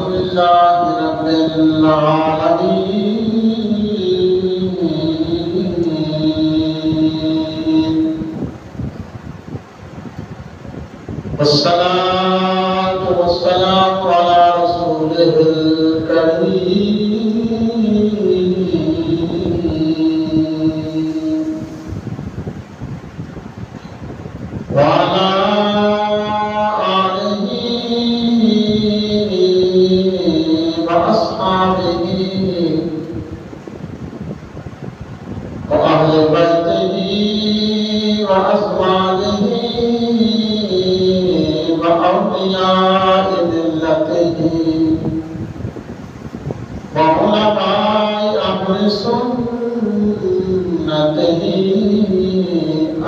لله رب العالمين والصلاة والسلام على رسوله الكريم وعلى آله وأصحابه وأهل بيته وأزواجه وأولياء ملته وعلماء أهل سنته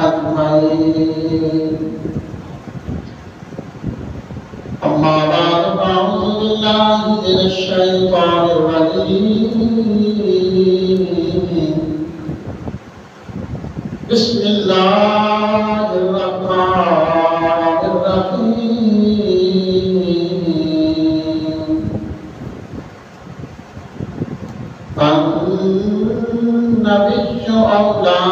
أجمعين. أما بعد فأعوذ بالله من الشيطان الرجيم. بسم الله الرحمن الرحيم. النبي أولى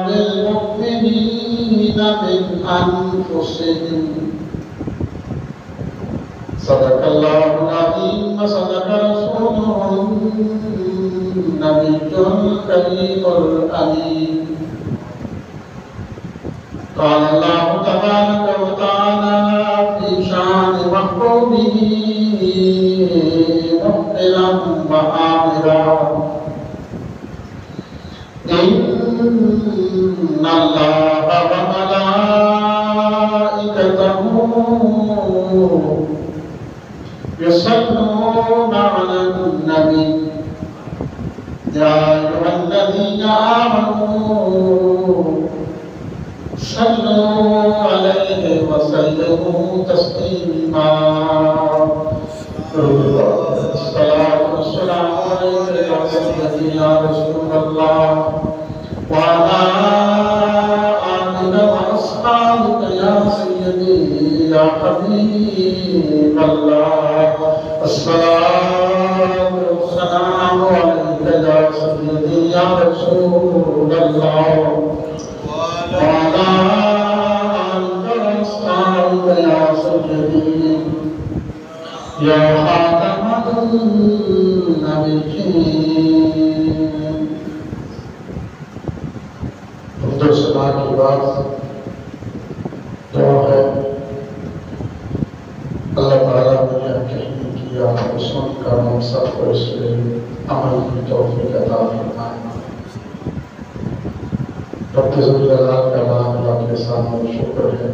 بالمؤمنين من أنفسهم. صدق الله العظيم وصدق رسوله النبي الكريم الأمين. قال الله تبارك وتعالى في شان محبوبه مخبرا وآمرا: إن الله وملائكته يصلون على النبي يا أيها الذين آمنوا صلوا عليه وسلموا تسليما. الصلاة والسلام عليك يا سيدي يا رسول الله وعلى آلك وأصحابك يا سيدي يا حبيب الله. الصلاة والسلام عليك يا سيدي يا رسول الله وعلى آلك وأصحابك يا سيدي يا خاتم النبيين. حمد و ثنا کی بات دعا ہے اللہ تعالیٰ نے کہیں کیا حسن کا مقصد کو اس لیے عمل کی توفیق عطا فرمائے. رب ذوالجلال کا نام اللہ کے سامنے شکر ہے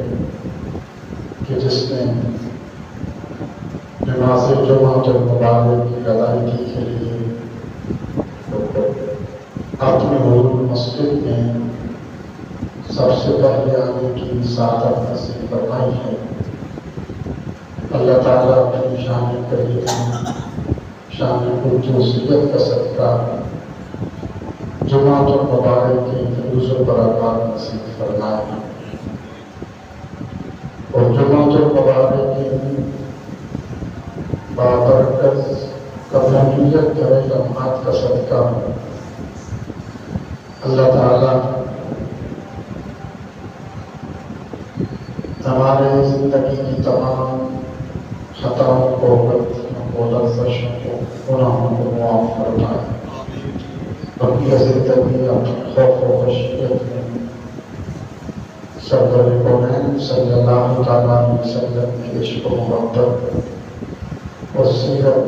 کہ جس نے نماز جمعہ المبارک کی ادائیگی کے لیے اپنی حضور مسجد میں سب سے پہلے آنے کی سعادت نصیب فرمائی ہے. اللہ تعالیٰ اپنی شان کریم شان قدوسیت کا صدقہ جمعہ المبارک کی فیض و برکات نصیب فرمائے اور جمعہ المبارک کی بابرکت قبولیت بھرے لمحات کا صدقہ اللہ تعالیٰ ہمارے زندگی کی تمام خطاؤں کو غلطیوں کو لغزشوں کو گناہوں کو معاف فرمائے. اپنی زندگی اپنی خوف و خشیت میں سرور کونین صلی اللہ تعالیٰ علیہ وسلم کی عشق و محبت اور سیرت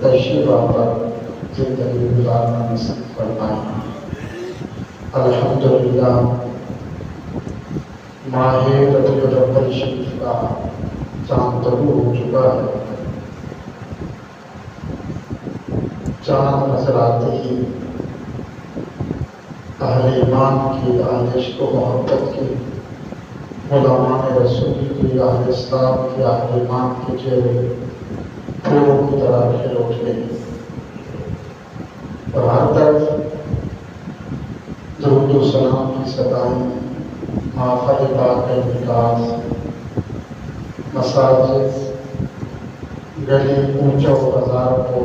طیبہ پر زندگی گزارنا نصیب فرمائے. الحمدللہ ماہ ربیع الاول شریف کا چاند طلوع ہو چکا ہے. چاند نظر آتے ہی اہل ایمان کی، اہل عشق و محبت کی، غلامان رسول کی، اہل اسلام کی، اہل ایمان کے چہرے پھولوں کی طرح کھل اٹھے اور ہر طرف درود و سلام کی صدائیں محفل پاک نکاس، مساجد، گلی اونچا بازار کو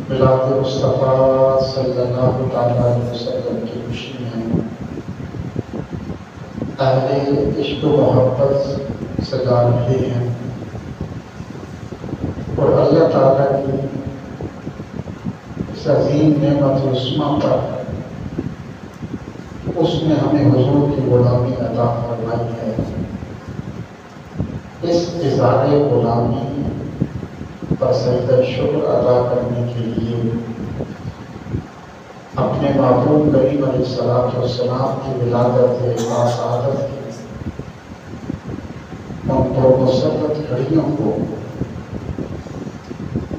میلاد مصطفیٰ صلی اللہ تعالیٰ علیہ وسلم کی خوشی میں اہل عشق و محبت سجا رہے ہیں، اور اللہ تعالیٰ کی اس عظیم نعمت عظمیٰ پر اس نے ہمیں حضور کی غلامی عطا فرمائی ہے۔ اس اظہار غلامی پر سجدہ شکر ادا کرنے کے لیے اپنے محبوب کریم علیہ الصلوۃ والسلام کی ولادت سعادت کی ان دو مسرت گھڑیوں کو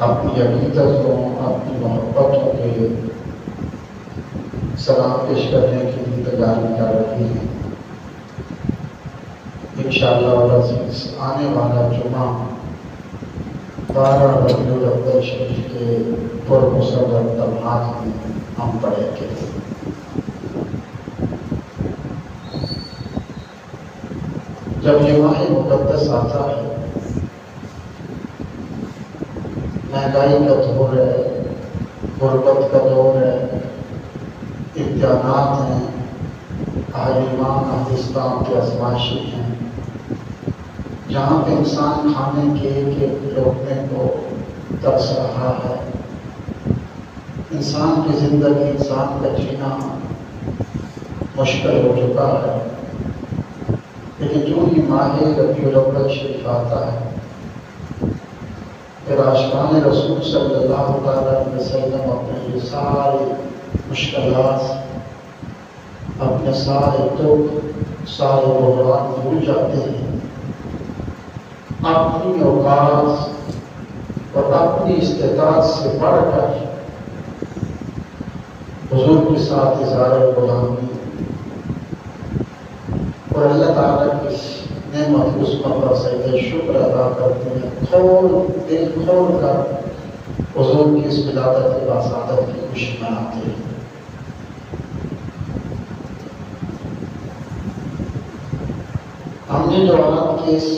اپنی عقیدتوں، اپنی محبتوں کے سلام پیش کرنے کی تیاری کر رہی ہیں۔ انشاءاللہ العزیز آنے والا جمعہ 12 ربیع الاول شریف کے پرمسرت لمحات میں ہم پڑھیں گے۔ جب یہ ماہ مقدس آتا ہے، مہنگائی کا دور ہے، غربت کا دور ہے، امتحانات ہیں، اہل ایمان اہل اسلام کی آزمائشیں ہیں، جہاں پہ انسان کھانے کے ایک لقمے کو ترس رہا ہے۔ انسان کی زندگی، انسان کا جینا مشکل ہو چکا ہے، لیکن جو ہی ماہ ربیع الاول شریف آتا ہے، پھر عاشقان رسول صلی اللہ تعالیٰ علیہ وسلم اپنے یہ سارے مشکلات، اپنے سارے دکھ، سارے بحران بھول جاتے ہیں، اپنی اوقات اور اپنی استطاعت سے بڑھ کر حضور کے ساتھ اظہار غلامی اور اللہ تعالیٰ کی نعمت عظمیٰ پر سجدہ شکر ادا کرتے ہیں، دل کھول کر حضور کی اس ولادت سعادت کی خوشی مناتے ہیں۔ ہم نے جو آج کے اس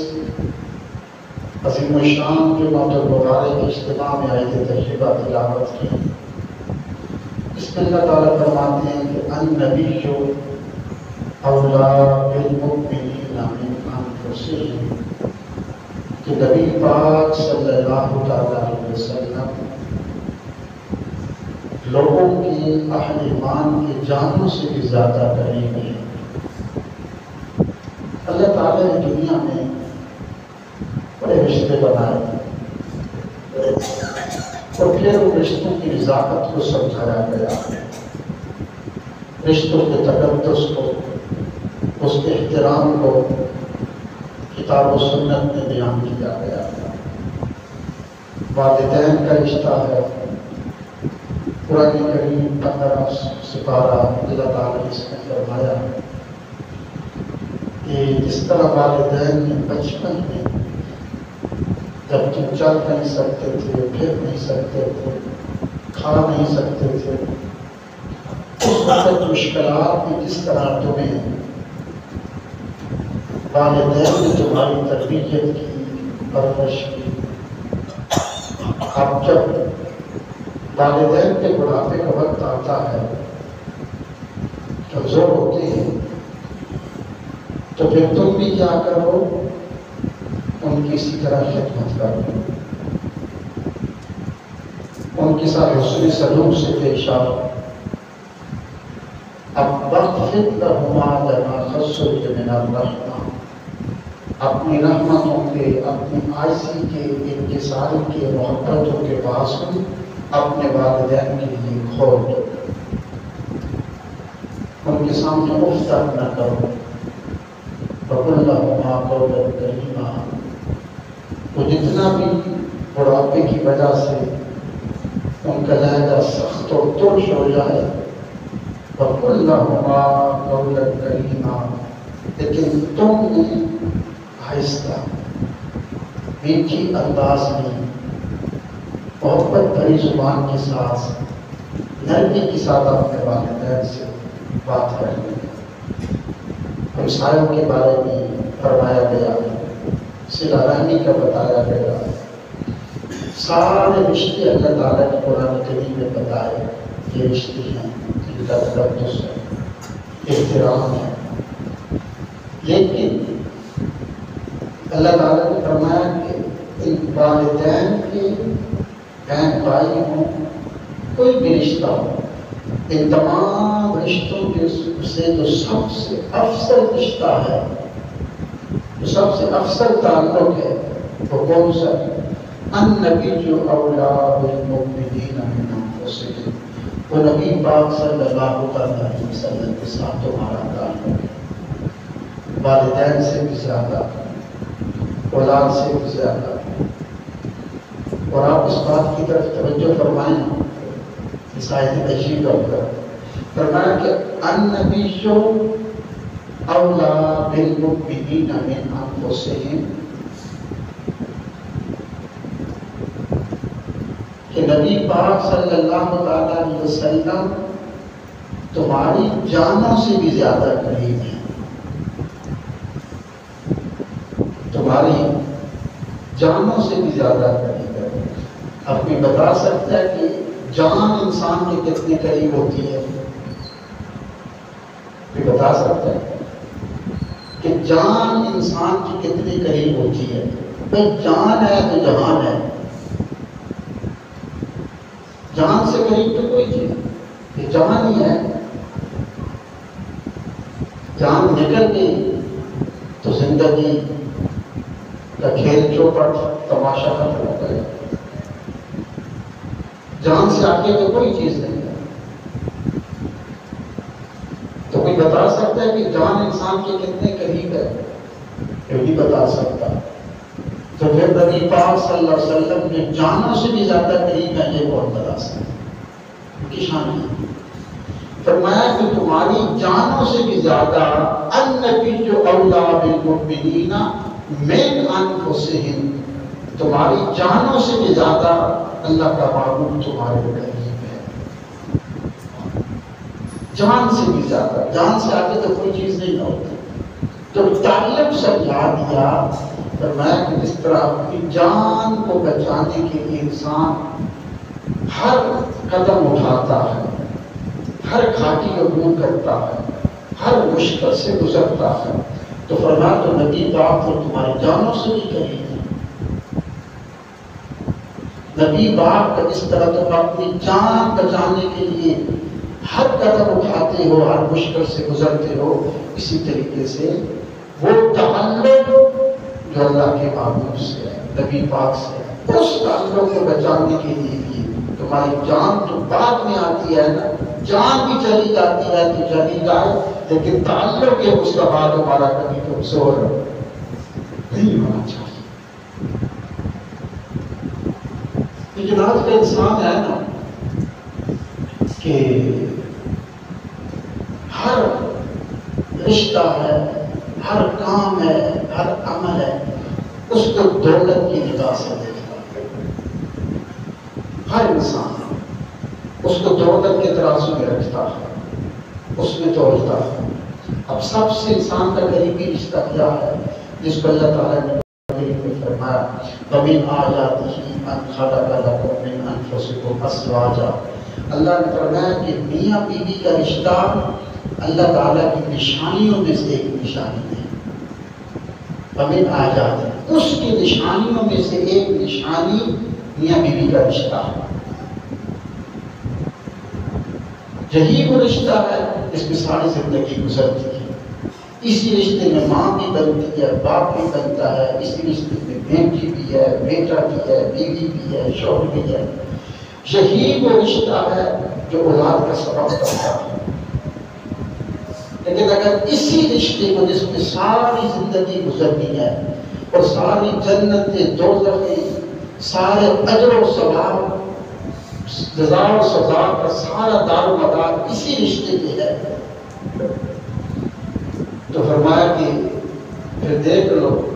عظیم الشان جمعۃ المبارک اجتماع میں آئے تھے تجربہ تلاوت کی، اس میں اللہ تعالیٰ فرماتے ہیں کہ النبی اولیٰ بالمؤمنین من انفسہم، کہ نبی پاک صلی اللہ تعالیٰ علیہ وسلم لوگوں کی، اہل ایمان کی جانوں سے بھی زیادہ قریب ہیں۔ اللہ تعالیٰ نے دنیا میں بڑے رشتے بنائے اور پھر ان رشتوں کی نزاکت کو سمجھایا گیا، رشتوں کے تقدس کو، اس کے احترام کو کتاب و سنت میں بیان کیا گیا۔ والدین کا رشتہ ہے، قرآن کریم 15 سپارہ اللہ تعالیٰ نے اس میں فرمایا کہ جس طرح والدین نے بچپن میں جب تم چل نہیں سکتے تھے، پھر نہیں سکتے تھے، کھا نہیں سکتے تھے، اس وقت مشکلات میں جس طرح تمہیں والدین نے تمہاری تربیت کی، پرورش کی، اب جب والدین کے بڑھاپے کا وقت آتا ہے، کمزور ہوتے ہیں، تو پھر تم بھی کیا کرو، ان کی اسی طرح خدمت کرو، ان کے ساتھ حسن سلوک سے پیش آؤ۔ اب وَاغْفِرْ لَهُمَا لَمَا خَصُّوكَ مِنَ الرَّحْمَةِ، اپنی رحمتوں کے، اپنی عاجزی کے، انکساری کے، محبتوں کے باعث اپنے والدین کے لیے کھول دو، ان کے سامنے اف تک نہ کرو۔ وَقُلْ لَهُمَا قَوْلًا كَرِيمًا، وہ جتنا بھی بڑھاپے کی وجہ سے ان کا لہجہ سخت اور ترش ہو جائے، وَقُلْ لَهُمَا قَوْلًا كَرِيمًا، لیکن تم نے آہستہ، میٹھی انداز میں، محبت بھری زبان کے ساتھ، نرمی کے ساتھ اپنے والدین سے بات کرنی ہے۔ ہمسایوں کے بارے میں فرمایا گیا، صلہ رحمی کا بتایا گیا، سارے رشتے اللہ تعالیٰ نے قرآن کریم میں بتائے، یہ رشتے ہیں جن کا تقدس ہے، احترام ہے، لیکن اللہ تعالیٰ نے فرمایا کہ ان والدین کے بہن بھائی ہوں، کوئی بھی رشتہ ہو، ان تمام رشتوں کے سے جو سب سے افضل رشتہ ہے، جو سب سے افضل تعلق ہے، وہ کون سا ہے؟ النبی جو اولا بالمؤمنین من انفسہم، وہ نبی پاک صلی اللہ علیہ وسلم کے ساتھ تمہارا تعلق ہے، والدین سے بھی زیادہ، اولاد سے بھی زیادہ۔ اور آپ اس بات کی طرف توجہ فرمائیں، اس آیت عجیب ہوگا، فرمایا کہ النبی جو اولا بالمؤمنین من انفسہم، کہ نبی پاک صلی اللہ علیہ وسلم تمہاری جانوں سے بھی زیادہ قریب ہیں، تمہاری جانوں سے بھی زیادہ قریب ہے۔ اب کوئی بتا سکتا ہے کہ جان انسان کے کتنے قریب ہوتی ہے؟ کوئی بتا سکتا ہے کہ جان انسان کی کتنی قریب ہوتی ہے؟ بھئی جان ہے تو جہان ہے، جان سے قریب تو کوئی چیز، یہ جان ہی ہے۔ جان نکل گئی تو زندگی کا کھیل چوپٹ تماشا ختم ہو گیا۔ جان سے آگے تو کوئی چیز نہیں ہے۔ تو کوئی بتا سکتا ہے کہ جان انسان کے کتنے قریب ہے؟ یہ نہیں بتا سکتا۔ تو پھر نبی پاک صلی اللہ علیہ وسلم نے جانوں سے بھی زیادہ قریب ہے، یہ کون بتا سکتا ہے؟ ان کی شان ہے۔ فرمایا کہ تمہاری جانوں سے بھی زیادہ النبی جو اولا بالمؤمنین من انفسہم، تمہاری جانوں سے بھی زیادہ اللہ کا محبوب تمہارے قریب ہے، جان سے بھی زیادہ۔ جان سے آگے تو کوئی چیز نہیں ہوتی۔ تو تعلق سمجھا دیا، فرمایا کہ جس طرح اپنی جان کو بچانے کے لیے انسان ہر قدم اٹھاتا ہے، ہر گھاٹی عبور کرتا ہے، ہر مشکل سے گزرتا ہے، تو فرمایا تو نبی پاک اور تمہاری جانوں سے بھی قریب ہے۔ نبی پاک اس طرح تم اپنی جان بچانے کے لیے ہر قدم اٹھاتے ہو، ہر مشکل سے گزرتے ہو، اسی طریقے سے وہ تعلق جو اللہ کے محبوب سے ہے، نبی پاک سے ہے، اس تعلق کو بچانے کے لیے بھی تمہاری جان تو بعد میں آتی ہے نا، جان بھی چلی جاتی ہے تو چلی جائے، لیکن تعلق کے اس کا بعد ہمارا کبھی کمزور نہیں ہونا چاہیے۔ لیکن آج کا انسان ہے نا کہ ہر رشتہ ہے، ہر کام ہے، ہر عمل ہے، اس کو دولت کی نگاہ سے دیکھتا ہے۔ ہر انسان اس کو دولت کے ترازو میں رکھتا ہے، اس میں تولتا ہے۔ اب سب سے انسان کا قریبی رشتہ کیا ہے؟ جس کو اللہ تعالیٰ نے فرمایا وَمِنْ آیَاتِهِ أَنْ خَلَقَ لَكُم مِّنْ أَنفُسِكُمْ أَزْوَاجًا، اللہ نے فرمایا کہ میاں بیوی کا رشتہ اللہ تعالیٰ کی نشانیوں میں سے ایک نشانی ہے۔ وَمِنْ آیَاتِهِ، اس کی نشانیوں میں سے ایک نشانی میاں بیوی کا رشتہ ہے۔ یہی وہ رشتہ ہے جس میں ساری زندگی گزرتی ہے۔ اسی رشتے میں ماں بھی بنتی ہے، باپ بھی بنتا ہے، اسی رشتے میں بیٹی بھی ہے، بیٹا بھی ہے، بیوی بھی ہے، شوہر بھی ہے۔ یہی وہ رشتہ ہے جو اولاد کا سبب بنتا ہے۔ لیکن اگر اسی رشتے کو جس میں ساری زندگی گزرنی ہے اور ساری جنت دوزخ، سارے اجر و ثواب، جزا و سزا کا سارا دار و مدار اسی رشتے پہ ہے، تو فرمایا کہ پھر دیکھ لو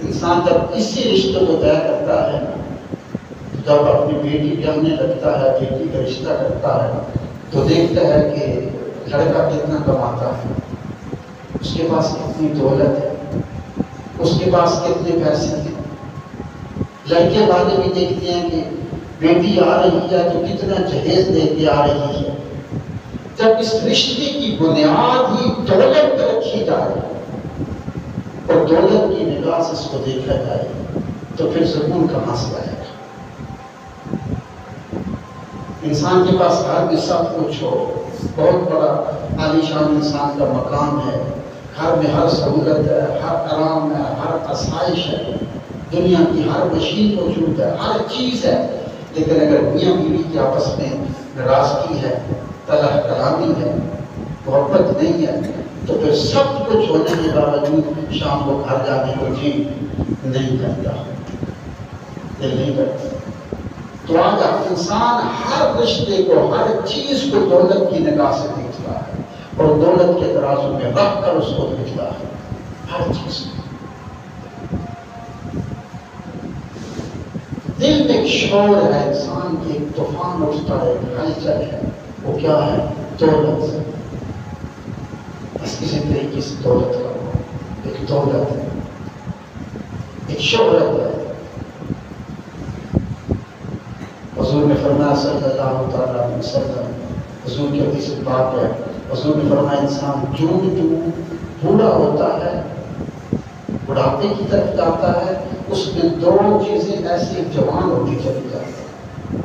انسان جب اسی رشتے کو طے کرتا ہے، جب اپنی بیٹی جاننے لگتا ہے، بیٹی کا رشتہ کرتا ہے، تو دیکھتا ہے کہ لڑکا کتنا کماتا ہے، اس کے پاس کتنی دولت ہے، اس کے پاس کتنے پیسے ہیں، لڑکے والے بھی دیکھتے ہیں کہ بیٹی آ رہی ہے تو کتنا جہیز دے کے آ رہی ہے۔ جب اس رشتے کی بنیاد ہی دولت پہ رکھی جائے اور دولت کی نگاہ سے اس کو دیکھا جائے تو پھر سکون کہاں سے آئے گا؟ انسان کے پاس گھر میں سب کچھ ہو، بہت بڑا عالیشان انسان کا مقام ہے، گھر میں ہر سہولت ہے، ہر آرام ہے، ہر آسائش ہے، دنیا کی ہر مشین موجود ہے، ہر چیز ہے، لیکن اگر میاں بیوی کے آپس میں ناراضگی ہے، طلح کلامی ہے، محبت نہیں ہے، تو پھر سب کچھ ہونے کے باوجود شام کو گھر جانے کو جی نہیں کرتا، دل نہیں کرتا۔ تو آج انسان ہر رشتے کو، ہر چیز کو دولت کی نگاہ سے دیکھتا ہے اور دولت کے ترازو میں رکھ کر اس کو دیکھتا ہے، ہر چیز کو۔ دل میں ایک شور ہے، انسان کی ایک طوفان اٹھتا ہے، ایک ہلچل ہے، وہ کیا ہے؟ دولت سے۔ بس کسی طریقے سے دولت کرو، ایک دولت ہے، ایک شہرت ہے۔ حضور نے فرمایا صلی اللہ تعالیٰ علیہ وسلم، حضور کی حدیث پاک ہے، حضور نے فرمایا انسان جو بوڑھا ہوتا ہے، بڑھاپے کی طرف جاتا ہے، اس میں دو چیزیں ایسی جوان ہوتی چلی جاتی ہیں۔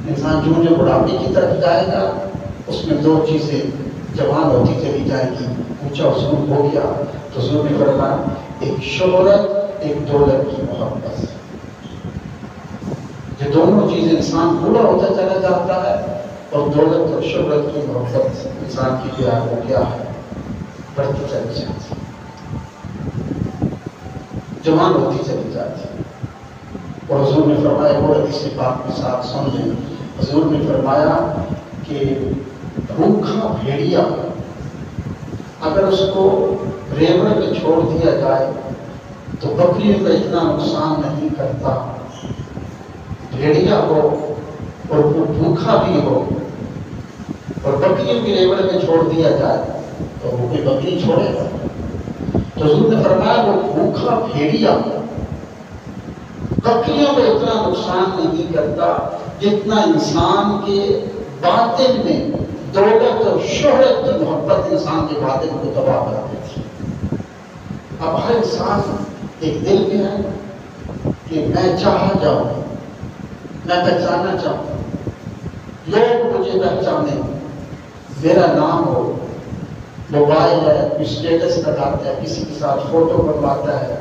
انسان جو بڑھاپے کی طرف جائے گا اس میں دو چیزیں جوان ہوتی چلی جائے گی۔ پوچھا حضور ہو گیا؟ تو حضور نے فرمایا ایک شہرت، ایک دولت کی محبت۔ یہ دونوں چیزیں انسان بوڑھا ہوتا چلا جاتا ہے اور دولت اور شہرت کی محبت انسان کی پیار کو کیا ہے؟ بڑھتی چلی جاتی ہے، جوان ہوتی چلی جاتی ہے۔ اور حضور نے فرمایا، وہ حدیث پاک کے ساتھ سن لیں، حضور نے فرمایا کہ بھوکھا بھیڑیا اگر اس کو ریوڑ میں چھوڑ دیا جائے تو بکریوں کا اتنا نقصان نہیں کرتا۔ بھیڑیا ہو اور وہ بھوکھا بھی ہو اور بکریوں کی ریوڑ میں چھوڑ دیا جائے تو وہ کوئی بکری چھوڑے گا؟ تو حضور نے فرمایا وہ بھوکھا بھیڑیا بکریوں کو اتنا نقصان نہیں کرتا جتنا انسان کے باطن میں دولت اور شہرت کی محبت انسان کے باطن کو تباہ کر دیتی ہے۔ اب ہر انسان ایک دل میں ہے کہ میں چاہا جاؤں، میں پہچانا چاہوں، لوگ مجھے پہچانے، میرا نام ہو، موبائل ہے، اسٹیٹس لگاتا ہے، کسی کے ساتھ فوٹو بنواتا ہے،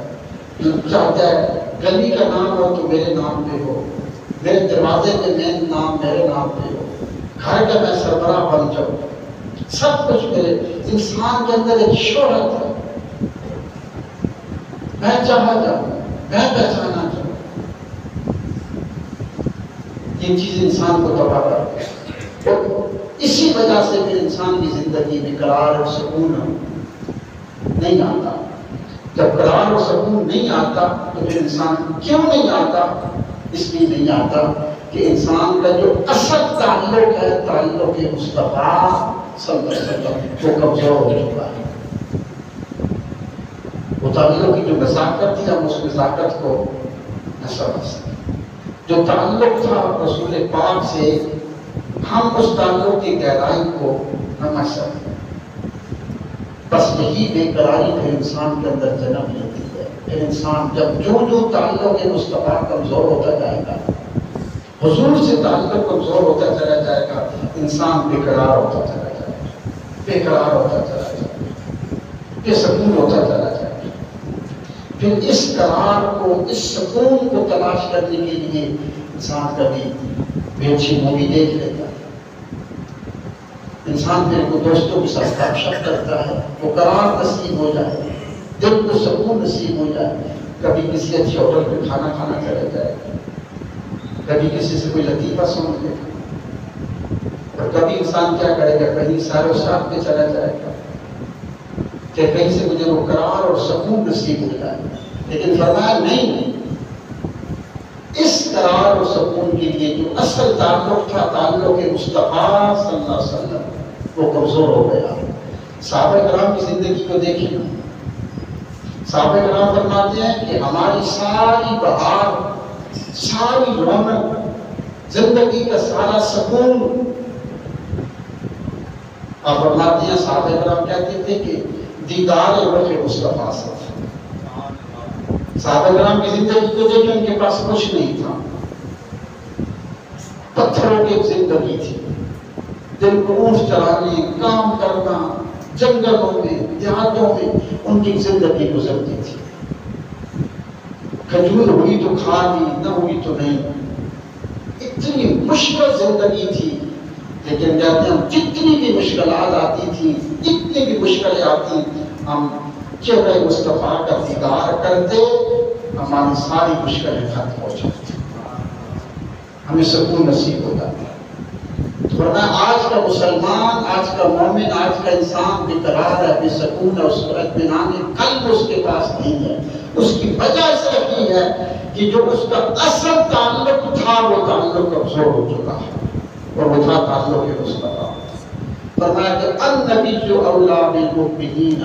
چاہتا ہے گلی کا نام ہو تو میرے نام پہ ہو، میرے دروازے پہ مین نام میرے نام پہ ہو، گھر کا میں سربراہ بن جاؤں، سب کچھ میرے۔ انسان کے اندر ایک شہرت ہے، میں چاہا جاؤں، میں پہچانا چاہوں۔ یہ چیز انسان کو تباہ کرتی ہے اور اسی وجہ سے پھر انسان کی زندگی میں قرار اور سکون نہیں آتا۔ جب قرار اور سکون نہیں آتا تو پھر انسان کیوں نہیں آتا؟ اس لیے نہیں آتا کہ انسان کا جو اصل تعلق ہے، تعلق مصطفیٰ صلی اللہ علیہ وسلم، وہ کمزور ہو چکا ہے۔ وہ تعلق کی جو نزاکت تھی، ہم اس نزاکت کو نہ سمجھ سکتے۔ جو تعلق تھا رسول پاک سے، ہم اس تعلق کی گہرائی کو نہ سکتے۔ بس یہی بے قراری پھر انسان کے اندر جنم لیتی ہے۔ پھر انسان جب جو تعلق مصطفیٰ کمزور ہوتا جائے گا، حضور سے تعلق کمزور ہوتا چلا جائے گا، انسان بے قرار ہوتا چلا جائے گا، بے قرار ہوتا چلا جائے گا، بے سکون ہوتا چلا جائے گا۔ پھر اس قرار کو، اس سکون کو تلاش کرنے کے لیے انسان کبھی بھی اچھی مووی دیکھ لیتا ہے، انسان پھر کو دوستوں کے ساتھ گپ شپ کرتا ہے، وہ قرار نصیب ہو جائے، دل کو سکون نصیب ہو جائے، کبھی کسی اچھے ہوٹل میں کھانا کھانا چلا جائے، کبھی کسی سے کوئی لطیفہ سن لے، اور کبھی انسان کیا کرے گا، کہیں سیر و سیاحت میں چلا جائے گا کہ کہیں سے مجھے وہ قرار اور سکون نصیب ہو جائے۔ لیکن فرمایا نہیں، اس قرار اور سکون کے لیے جو اصل تعلق تھا، تعلق مصطفیٰ صلی اللہ علیہ وسلم، وہ کمزور ہو گیا۔ صحابہ کرام کی زندگی کو دیکھیں، صحابہ کرام فرماتے ہیں کہ ہماری ساری بہار، ساری رونق، زندگی کا سارا سکون، آپ فرماتے ہیں صحابہ کرام کہتے تھے کہ دیدار رخ مصطفیٰ سے. صحابہ کرام کی زندگی کو دیکھیں، ان کے پاس کچھ نہیں تھا، پتھروں کی زندگی تھی، دل کو اونٹ چلانے، کام کرنا، جنگلوں میں، دیہاتوں میں ان کی زندگی گزرتی تھی. کھجور ہوئی تو کھا لی، نہ ہوئی تو نہیں. اتنی مشکل زندگی تھی. لیکن کہتے ہیں جتنی بھی مشکلات آتی تھی، جتنی بھی مشکلیں آتی، ہم چہرہ مصطفیٰ کا دیدار کرتے، ہماری ساری مشکلیں ختم ہو جاتی، ہمیں سکون نصیب ہو جاتا. ورنہ آج کا مسلمان، آج کا مومن، آج کا انسان بے قرار ہے، بے سکون ہے، اس کو اطمینان قلب اس کے پاس نہیں ہے. اس کی وجہ اس رہی ہے کہ جو اس کا اصل تعلق تھا وہ تعلق ابزور ہو چکا ہے، اور وہ تھا تعلق مصطفیٰ. فرمایا کہ النبی اولیٰ بالمؤمنین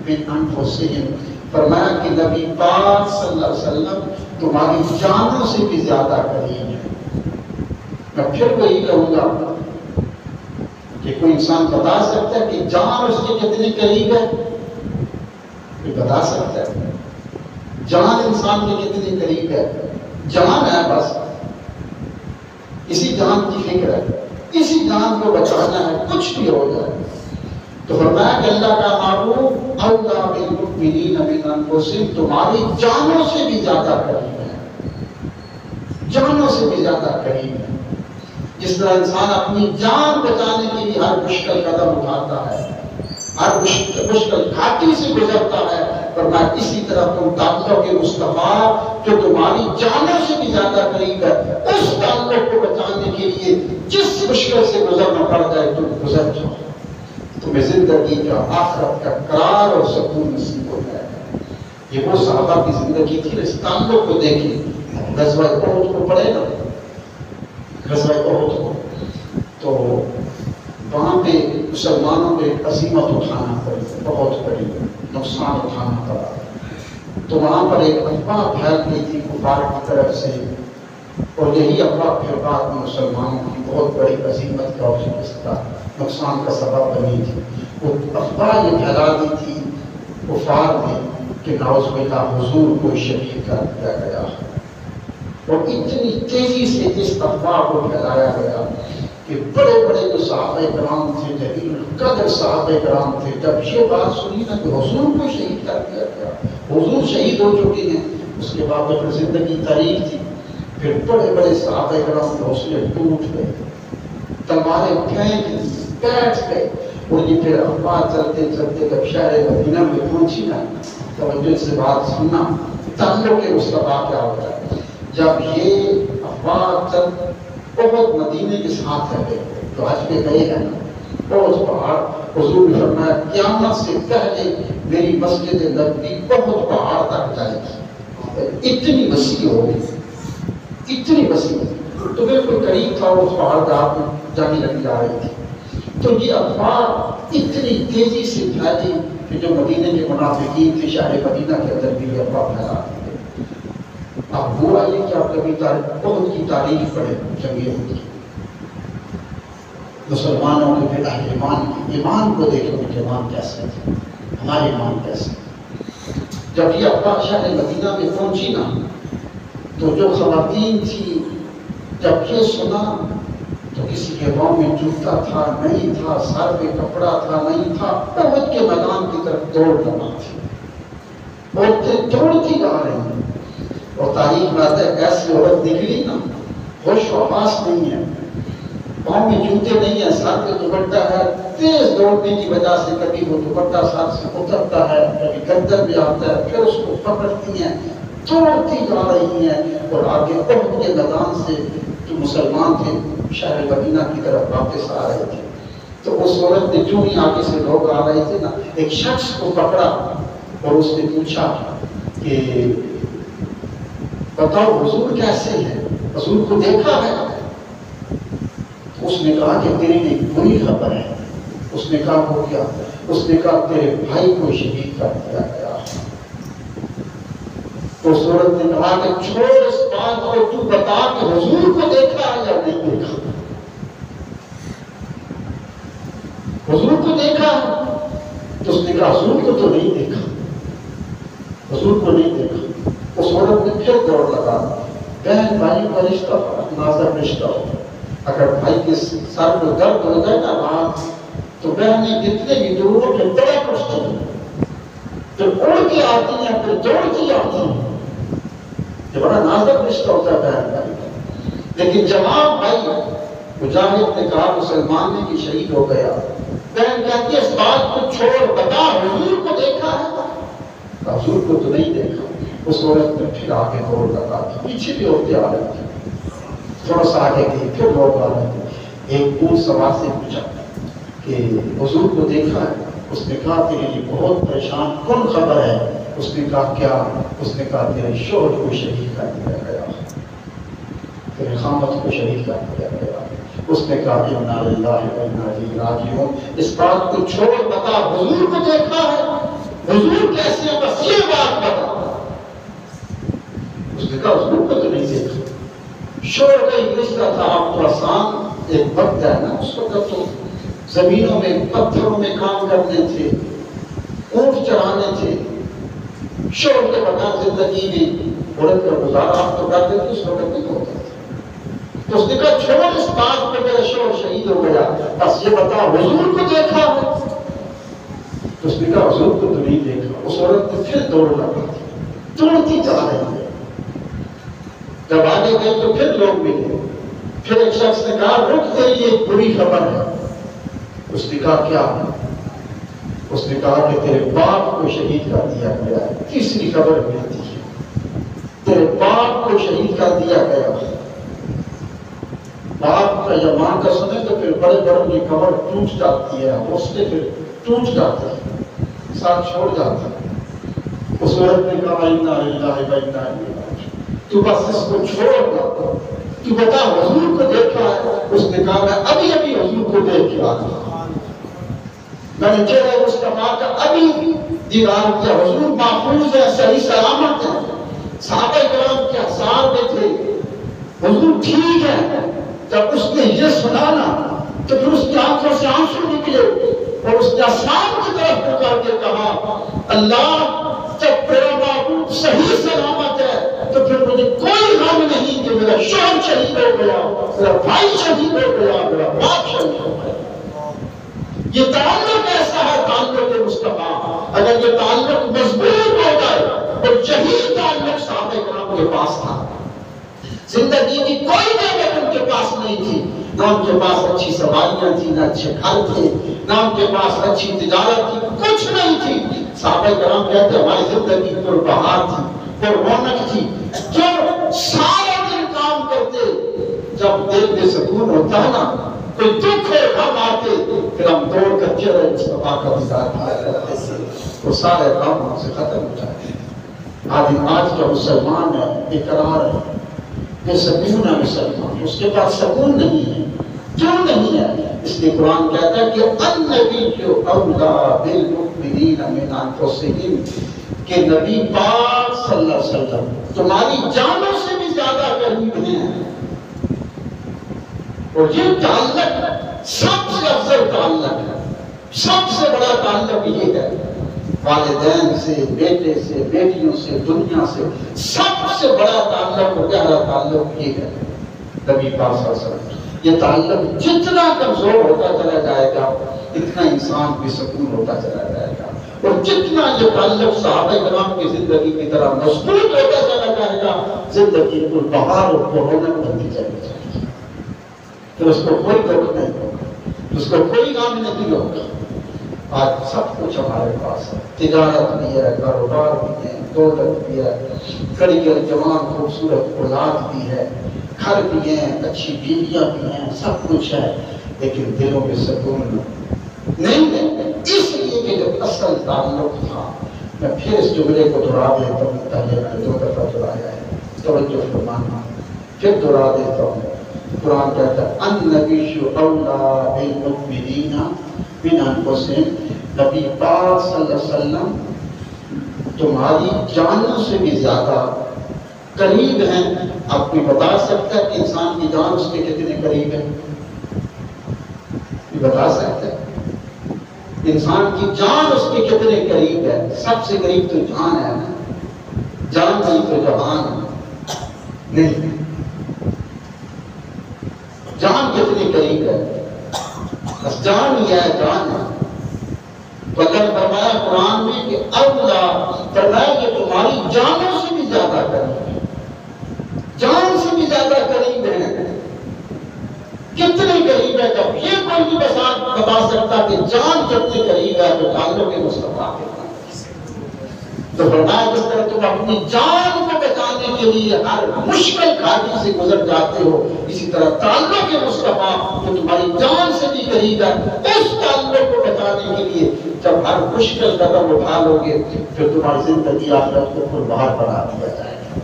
من انفسہم، فرمایا کہ نبی پاک صلی اللہ علیہ وسلم تمہاری جانوں سے بھی زیادہ قریب ہے. میں پھر وہی کہوں گا کہ کوئی انسان بتا سکتا ہے کہ جان اس کے کتنے قریب ہے؟ کوئی بتا سکتا ہے جان انسان کے کتنے قریب ہے؟ جان ہے بس، اسی جان کی فکر ہے، اسی جان کو بچانا ہے، کچھ بھی ہو جائے. تو فرمایا کہ اللہ کا محبوب اولیٰ بالمؤمنین من انفسہم تمہاری جانوں سے بھی زیادہ قریب ہے، جانوں سے بھی زیادہ قریب ہے. جس طرح انسان اپنی جان بچانے کے لیے ہر مشکل قدم اٹھاتا ہے، ہر مشکل گھاٹی سے گزرتا ہے، فرمایا اسی طرح تم تعلق مصطفیٰ جو تمہاری جانوں سے بھی زیادہ قریب ہے، اس تعلق کو بچانے کے لیے جس مشکل سے گزرنا پڑ جائے تم گزر جاؤ، تمہیں زندگی کا، آخرت کا قرار اور سکون نصیب ہو جائے گا. یہ وہ صحابہ کی زندگی تھی. اس تعلق کو دیکھیں، غزوہ احد کو پڑھے نا، غزوہ احد کو، تو وہاں پہ مسلمانوں کو ایک عظیمت اٹھانا پڑی، بہت بڑی نقصان اٹھانا پڑا. تو وہاں پر ایک افواہ پھیل گئی تھی کفار کی طرف سے، اور یہی افواہ پھر بعد میں مسلمانوں کی بہت بڑی عظیمت کا اور شکست کا نقصان کا سبب بنی تھی. وہ افواہ یہ پھیلا دی تھی کفار میں کہ نعوذ باللہ حضور کو شہید کر دیا گیا، اور اتنی تیزی سے اس افواہ کو پھیلایا گیا کہ بڑے بڑے جو صحابہ کرام تھے، جلیل القدر صحابہ کرام تھے، جب یہ بات سنی نا کہ حضور کو شہید کر دیا گیا، حضور شہید ہو چکے ہیں، اس کے بعد اپنی زندگی تاریخ تھی. پھر بڑے بڑے صحابہ کرام کے حوصلے ٹوٹ گئے، تلواریں پھینک دی، بیٹھ گئے. اور یہ پھر افواہ چلتے چلتے جب شہر مدینہ میں پہنچی نا، توجہ سے بات سننا، تعلق مصطفیٰ کیا ہوتا ہے. جب یہ افواہ چل بہت مدینے کے ساتھ رہے، تو آج پہ گئے ہیں نا بہت پہاڑ، حضور نے فرمایا قیامت سے پہلے میری مسجد نبوی بہت پہاڑ تک جائے گی، اتنی وسیع ہوگی، اتنی وسیع. تو بالکل قریب تھا اس پہاڑ کا، آپ جانے لگی جا رہی تھی. تو یہ افواہ اتنی تیزی سے پھیلی کہ جو مدینے کے منافقین تھے شہر مدینہ کے اندر بھی یہ افواہ پھیلا دی. اب ہوا یہ کہ آپ کبھی بہت کی تاریخ پڑھیں جنگ احد کی، مسلمانوں کے پھر اہل ایمان کو دیکھو کہ ایمان کیسے تھے، ہمارے ایمان کیسے. جب یہ افواہ شہر مدینہ میں پہنچی نا، تو جو خواتین تھی جب یہ سنا تو کسی کے پاؤں میں جوتا تھا نہیں تھا، سر پہ کپڑا تھا نہیں تھا، احد کے میدان کی طرف دوڑ لگا تھی، عورتیں دوڑتی جا رہی ہیں. اور تاریخ میں آتا ہے ایسی عورت نکلی نا، ہوش و حواس نہیں ہے، پاؤں میں جوتے نہیں ہیں، سر پہ دوپٹہ ہے، تیز دوڑنے کی وجہ سے کبھی وہ دوپٹہ سر سے اترتا ہے، کبھی گردن میں آتا ہے، پھر اس کو پکڑتی ہیں، دوڑتی جا رہی ہیں. اور آگے احد کے میدان سے جو مسلمان تھے شہر مدینہ کی طرف واپس آ رہے تھے، تو اس عورت نے جو ہی آگے سے لوگ آ رہے تھے نا، ایک شخص کو پکڑا اور اس نے پوچھا کہ بتاؤ حضور کیسے ہیں، حضور کو دیکھا ہے؟ اس نے کہا کہ تیرے لیے بری خبر ہے. اس نے کہا وہ کیا؟ اس نے کہا تیرے بھائی کو شہید کر دیا گیا. تو صورت نے کہا کہ چھوڑ اس بات کو، تو بتا کہ حضور کو دیکھا ہے یا نہیں دیکھا؟ حضور کو دیکھا ہے؟ تو اس نے کہا حضور کو تو نہیں دیکھا، حضور کو نہیں دیکھا۔ اس عورت نے پھر دوڑ لگا، بہن بھائی کا رشتہ نازک رشتہ ہو، اگر بھائی کے سر کو درد ہو جائے نا رات، تو بہنیں جتنے بھی دور ہو پھر بڑا کشت ہو، پھر اڑ کے آتی ہیں، پھر دوڑ کے آتی ہیں۔ یہ بڑا نازک رشتہ ہوتا ہے بہن بھائی کا۔ لیکن جواب بھائی مجاہد نے کہا مسلمان نے کہ شہید ہو گیا۔ بہن کہتی ہے اس بات کو چھوڑ، بتا حضور کو دیکھا ہے؟ حضور کو تو نہیں دیکھا۔ اس عورت نے پھر آگے دوڑ لگا دی، پیچھے بھی عورتیں آ رہی تھیں، تھوڑا سا آگے گئی، پھر لوگ آ رہے تھے۔ ایک اونٹ سوار سے پوچھا کہ حضور کو دیکھا ہے؟ اس نے کہا تیرے لیے بہت پریشان کن خبر ہے۔ اس نے کہا کیا؟ اس نے کہا تیرے شوہر کو شہید کر دیا گیا، تیرے خامد کو شہید کر دیا گیا۔ اس نے کہا انا للہ و انا الیہ راجعون، اس بات کو چھوڑ، بتا حضور کو دیکھا ہے؟ حضور کیسے ہیں؟ بس یہ بات بتا۔ اس نے کہا حضور کو تو نہیں دیکھا۔ شوہر کا ایک رشتہ تھا، آپ کو آسان ایک وقت ہے نا، اس وقت تو زمینوں میں پتھروں میں کام کرنے تھے، اونٹ چرانے تھے، شوہر کے بغیر زندگی میں عورت کا گزارا آپ تو کرتے تھے، اس وقت نہیں ہوتا تھا۔ تو اس نے کہا چھوڑ اس بات کو، میرا شوہر شہید ہو گیا، بس یہ بتا حضور کو دیکھا ہے؟ تو اس نے کہا حضور کو تو نہیں دیکھا۔ اس عورت نے پھر دوڑ لگا دی، دوڑتی جا رہی ہے۔ جب آگے گئے تو پھر لوگ ملے، پھر ایک شخص نے کہا رک، تیری یہ ایک بری خبر ہے۔ اس نے کہا کیا؟ اس نے کہا کہ تیرے باپ کو شہید کر دیا گیا ہے۔ تیسری خبر ملتی ہے، تیرے باپ کو شہید کر دیا گیا۔ باپ کا یا ماں کا سنے تو پھر بڑے بڑوں کی خبر ٹوٹ جاتی ہے، حوصلے پھر ٹوٹ جاتے ہیں، ساتھ چھوڑ جاتے ہیں۔ اس عورت نے کہا انا للہ و انا الیہ راجعون، تو بس اس کو چھوڑ دو، تو بتا حضور کو دیکھا ہے؟ اس نے کہا میں ابھی ابھی حضور کو دیکھ کے آ گیا، میں نے چہرہ مصطفیٰ کا ابھی دیدار کیا، حضور محفوظ ہے، صحیح سلامت ہے۔ صحابہ کرام کے احسار میں تھے، حضور ٹھیک ہے۔ جب اس نے یہ سنا نا تو پھر اس کی آنکھوں سے آنسو نکلے اور اس نے آسمان کی طرف پکار کے کہا اللہ جب میرا معبود صحیح سلامت ہے تو پھر مجھے کوئی غم نہیں کہ میرا شوہر شہید ہو گیا، میرا بھائی شہید ہو گیا، میرا باپ شہید ہو گیا۔ یہ تعلق ایسا ہے، تعلق مصطفیٰ، اگر یہ تعلق مضبوط ہو جائے اور یہی تعلق صحابہ کرام کے پاس تھا، زندگی کی کوئی نعمت ان کے پاس نہیں تھی، نہ ان کے پاس اچھی سواریاں تھی، نہ اچھے گھر تھے، نہ ان کے پاس اچھی تجارت تھی، کچھ نہیں تھی۔ صحابہ کرام کہتے ہیں ہماری زندگی پر بہار تھی، پر رونق تھی، جو سارا دن کام کرتے، جب دل میں سکون ہوتا ہے نا، کوئی دکھ ہے غم آتے، پھر ہم دوڑ کر چہرہ مصطفیٰ کا دیدار کیا کرتے تھے، وہ سارے غم ہم سے ختم ہو جاتے۔ آج کا مسلمان ہے، اقرار ہے، بے سکون ہے مسلمان، اس کے پاس سکون نہیں ہے۔ کیوں نہیں ہے؟ اس لیے قرآن کہتا ہے کہ النبی اولیٰ بالمؤمنین من انفسہم، کہ نبی پاک صلی اللہ علیہ وسلم تمہاری جانوں سے بھی زیادہ قریب ہیں، اور یہ تعلق سب سے افضل تعلق ہے، سب سے بڑا تعلق یہ ہے، والدین سے، بیٹے سے، بیٹیوں سے، دنیا سے سب سے بڑا تعلق اور گہرا تعلق یہ ہے نبی پاک صلی اللہ علیہ وسلم۔ یہ تعلق جتنا کمزور ہوتا چلا جائے گا اتنا انسان بے سکون ہوتا چلا جائے گا، اور جتنا یہ تعلق صحابہ کرام کی زندگی کی طرح مضبوط ہوتا چلا جائے گا زندگی پر بہار اور رونق بنتی چلی جائے گی، تو اس کو کوئی دکھ نہیں ہوگا، اس کو کوئی غم نہیں ہوگا۔ آج سب کچھ ہمارے پاس ہے، تجارت بھی ہے، کاروبار بھی ہے، دولت بھی ہے، کڑی جوان خوبصورت اولاد بھی ہے، گھر بھی ہیں، اچھی بیویاں بھی ہیں، سب کچھ ہے، لیکن دلوں میں سکون نہیں ہے۔ اس لیے کہ جو اصل تعلق تھا، میں پھر اس جملے کو دہرا دیتا ہوں، پہلے میں نے 2 دفعہ دہرایا ہے، توجہ فرمانا، پھر دہرا دیتا ہوں۔ قرآن کہتا ہے النبی اولیٰ بالمؤمنین من انفسہم، نبی پاک صلی اللہ علیہ وسلم تمہاری جانوں سے بھی زیادہ قریب ہیں. آپ کوئی بتا سکتا ہے کہ انسان کی جان اس کے کتنے قریب ہے؟ کوئی بتا سکتا ہے انسان کی جان اس کے کتنے قریب ہے؟ سب سے قریب تو جان ہے نا. جان نہیں تو جہان نہیں. جان کتنے قریب ہے؟ بس جان ہی ہے، جان ہے. وقت فرمایا قرآن میں کہ اولا، فرمایا کہ تمہاری جانوں سے بھی زیادہ قریب ہے. جان سے بھی زیادہ قریب ہے. کتنے قریب ہے؟ جب یہ کوئی بھی بتا سکتا کہ جان کتنے قریب ہے تو جانوں کے مصطفیٰ کے پاس. تو فرمایا جس طرح تم اپنی جان کو بچانے کے لیے ہر مشکل گھاٹی سے گزر جاتے ہو، اسی طرح تعلق کے مصطفیٰ جو تمہاری جان سے بھی قریب ہے، اس تعلق کو بچانے کے لیے جب ہر مشکل قدم اٹھا لو گے پھر تمہاری زندگی آخرت کو پھر باہر بنا دیا جائے گا.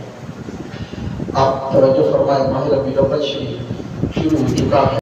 آپ توجہ فرمائیں، ماہ ربیع الاول شریف شروع ہو چکا ہے.